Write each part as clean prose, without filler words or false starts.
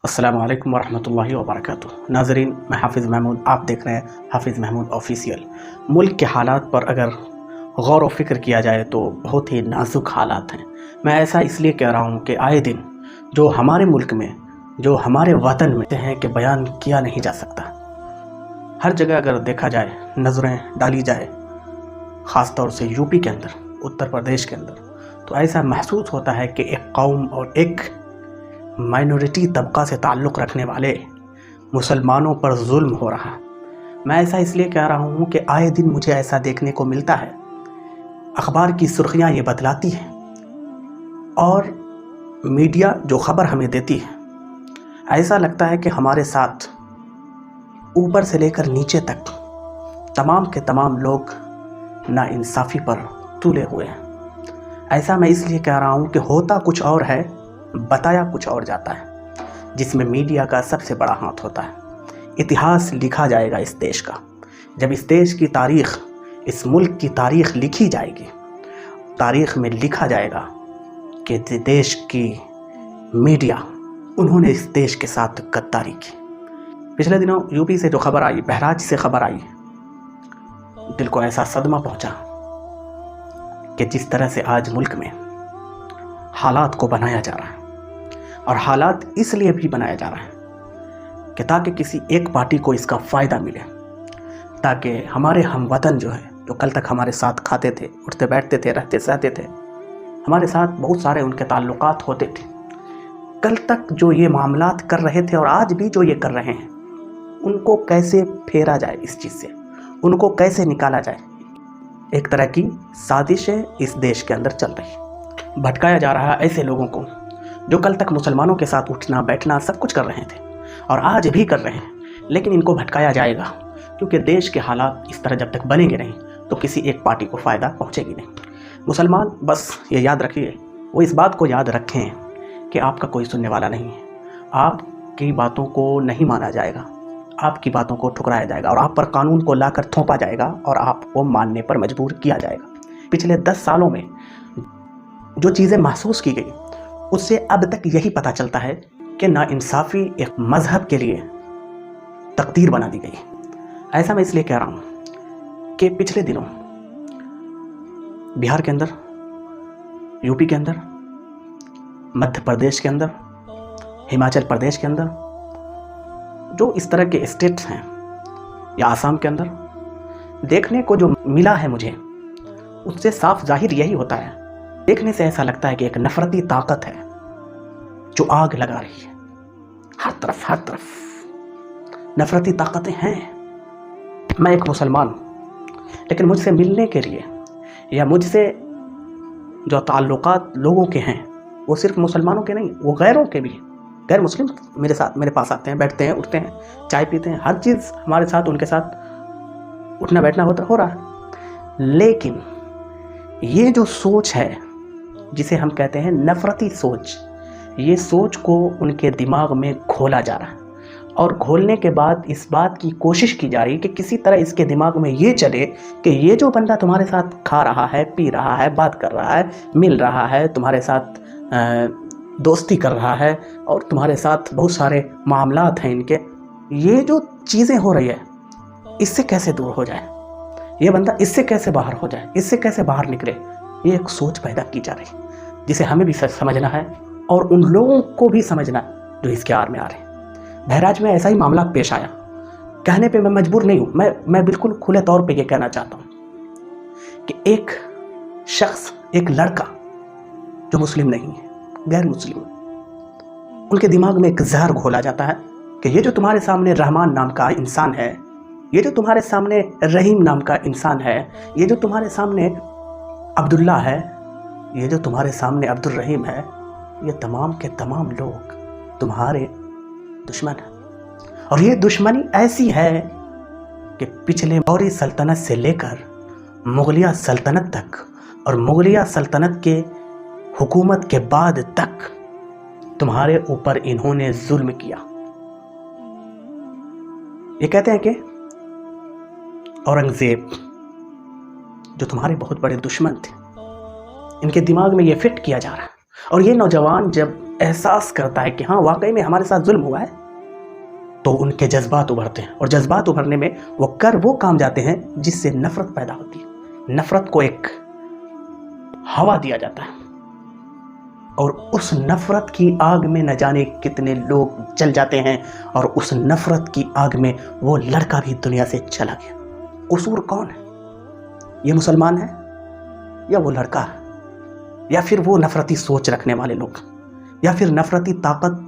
अस्सलाम वालेकुम वरहमतुल्लाहि वबरकातुह। नाज़रीन, मैं हाफिज़ महमूद, आप देख रहे हैं हाफिज़ महमूद ऑफिशियल। मुल्क के हालात पर अगर गौर व फिक्र किया जाए तो बहुत ही नाजुक हालात हैं। मैं ऐसा इसलिए कह रहा हूँ कि आए दिन जो हमारे मुल्क में, जो हमारे वतन में हैं कि बयान किया नहीं जा सकता। हर जगह अगर देखा जाए, नज़रें डाली जाए, ख़ास तौर से यूपी के अंदर, उत्तर प्रदेश के अंदर, तो ऐसा महसूस होता है कि एक कौम और एक माइनॉरिटी तबका से ताल्लुक़ रखने वाले मुसलमानों पर जुल्म हो रहा। मैं ऐसा इसलिए कह रहा हूँ कि आए दिन मुझे ऐसा देखने को मिलता है। अखबार की सुर्खियाँ ये बतलाती हैं और मीडिया जो ख़बर हमें देती है, ऐसा लगता है कि हमारे साथ ऊपर से लेकर नीचे तक तमाम के तमाम लोग नाइंसाफ़ी पर तुले हुए हैं। ऐसा मैं इसलिए कह रहा हूँ कि होता कुछ और है, बताया कुछ और जाता है, जिसमें मीडिया का सबसे बड़ा हाथ होता है। इतिहास लिखा जाएगा इस देश का। जब इस देश की तारीख़, इस मुल्क की तारीख़ लिखी जाएगी, तारीख़ में लिखा जाएगा कि देश की मीडिया, उन्होंने इस देश के साथ गद्दारी की। पिछले दिनों यूपी से जो खबर आई, बहराइच से खबर आई, दिल को ऐसा सदमा पहुंचा कि जिस तरह से आज मुल्क में हालात को बनाया जा रहा है, और हालात इसलिए भी बनाया जा रहा है कि ताकि किसी एक पार्टी को इसका फ़ायदा मिले, ताकि हमारे हमवतन जो है, जो कल तक हमारे साथ खाते थे, उठते बैठते थे, रहते सहते थे, हमारे साथ बहुत सारे उनके ताल्लुकात होते थे, कल तक जो ये मामलात कर रहे थे और आज भी जो ये कर रहे हैं, उनको कैसे फेरा जाए, इस चीज़ से उनको कैसे निकाला जाए। एक तरह की साजिशें इस देश के अंदर चल रही। भटकाया जा रहा है ऐसे लोगों को जो कल तक मुसलमानों के साथ उठना बैठना सब कुछ कर रहे थे और आज भी कर रहे हैं, लेकिन इनको भटकाया जाएगा क्योंकि देश के हालात इस तरह जब तक बनेंगे नहीं तो किसी एक पार्टी को फ़ायदा पहुंचेगी नहीं। मुसलमान बस ये याद रखिए, वो इस बात को याद रखें कि आपका कोई सुनने वाला नहीं है, आपकी बातों को नहीं माना जाएगा, आपकी बातों को ठुकराया जाएगा और आप पर कानून को लाकर थोपा जाएगा और आपको मानने पर मजबूर किया जाएगा। पिछले 10 सालों में जो चीज़ें महसूस की गई, उससे अब तक यही पता चलता है कि नाइंसाफ़ी एक मज़हब के लिए तकदीर बना दी गई। ऐसा मैं इसलिए कह रहा हूँ कि पिछले दिनों बिहार के अंदर, यूपी के अंदर, मध्य प्रदेश के अंदर, हिमाचल प्रदेश के अंदर, जो इस तरह के स्टेट्स हैं, या आसाम के अंदर, देखने को जो मिला है मुझे, उससे साफ जाहिर यही होता है। देखने से ऐसा लगता है कि एक नफरती ताकत है जो आग लगा रही है। हर तरफ नफरती ताकतें हैं। मैं एक मुसलमान, लेकिन मुझसे मिलने के लिए या मुझसे जो ताल्लुकात लोगों के हैं, वो सिर्फ मुसलमानों के नहीं, वो गैरों के भी। गैर मुस्लिम मेरे पास आते हैं, बैठते हैं, उठते हैं, चाय पीते हैं, हर चीज़ हमारे साथ, उनके साथ उठना बैठना हो रहा है। लेकिन ये जो सोच है, जिसे हम कहते हैं नफरती सोच, ये सोच को उनके दिमाग में घोला जा रहा है और घोलने के बाद इस बात की कोशिश की जा रही है कि किसी तरह इसके दिमाग में ये चले कि ये जो बंदा तुम्हारे साथ खा रहा है, पी रहा है, बात कर रहा है, मिल रहा है, तुम्हारे साथ दोस्ती कर रहा है और तुम्हारे साथ बहुत सारे मामलात हैं इनके, ये जो चीज़ें हो रही है, इससे कैसे दूर हो जाए, ये बंदा इससे कैसे बाहर हो जाए, इससे कैसे बाहर निकले, ये एक सोच पैदा की जा रही, जिसे हमें भी समझना है और उन लोगों को भी समझना जो इसके आड़ में आ रहे हैं। बहराइच में ऐसा ही मामला पेश आया। कहने पे मैं मजबूर नहीं हूँ, मैं बिल्कुल खुले तौर पे ये कहना चाहता हूँ कि एक शख्स, एक लड़का जो मुस्लिम नहीं है, गैर मुस्लिम, उनके दिमाग में एक जहर घोला जाता है कि ये जो तुम्हारे सामने रहमान नाम का इंसान है, ये जो तुम्हारे सामने रहीम नाम का इंसान है, ये जो तुम्हारे सामने अब्दुल्ला है, ये जो तुम्हारे सामने अब्दुल रहीम है, ये तमाम के तमाम लोग तुम्हारे दुश्मन हैं। और ये दुश्मनी ऐसी है कि पिछले मौर्य सल्तनत से लेकर मुगलिया सल्तनत तक और मुगलिया सल्तनत के हुकूमत के बाद तक तुम्हारे ऊपर इन्होंने जुल्म किया। ये कहते हैं कि औरंगजेब, जो तुम्हारे बहुत बड़े दुश्मन थे, इनके दिमाग में ये फिट किया जा रहा है। और ये नौजवान जब احساس کرتا ہے کہ ہاں واقعی میں ہمارے ساتھ ظلم ہوا ہے، تو ان کے جذبات ابھرتے ہیں، اور جذبات ابھرنے میں وہ کام جاتے ہیں جس سے نفرت پیدا ہوتی ہے۔ نفرت کو ایک ہوا دیا جاتا ہے، اور اس نفرت کی آگ میں نہ جانے کتنے لوگ جل جاتے ہیں، اور اس نفرت کی آگ میں وہ لڑکا بھی دنیا سے چلا گیا۔ قصور کون ہے؟ یہ مسلمان ہے یا وہ لڑکا ہے، یا پھر وہ نفرتی سوچ رکھنے والے لوگ، یا پھر نفرتی طاقت،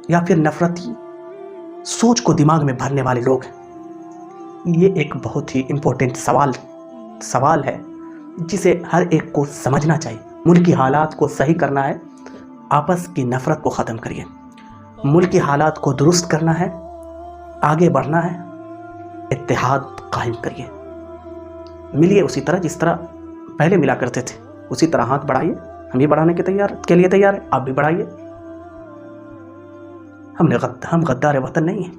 یا پھر نفرتی سوچ کو دماغ میں بھرنے والے لوگ ہیں؟ یہ ایک بہت ہی امپورٹنٹ سوال ہے جسے ہر ایک کو سمجھنا چاہیے۔ ملکی حالات کو صحیح کرنا ہے، آپس کی نفرت کو ختم کریے، ملکی حالات کو درست کرنا ہے، آگے بڑھنا ہے، اتحاد قائم کریے، ملیے اسی طرح جس طرح پہلے ملا کرتے تھے، اسی طرح ہاتھ بڑھائیے۔ ہم بھی بڑھانے کے لیے تیار ہیں، آپ بھی بڑھائیے۔ ہم غدار وطن نہیں ہیں۔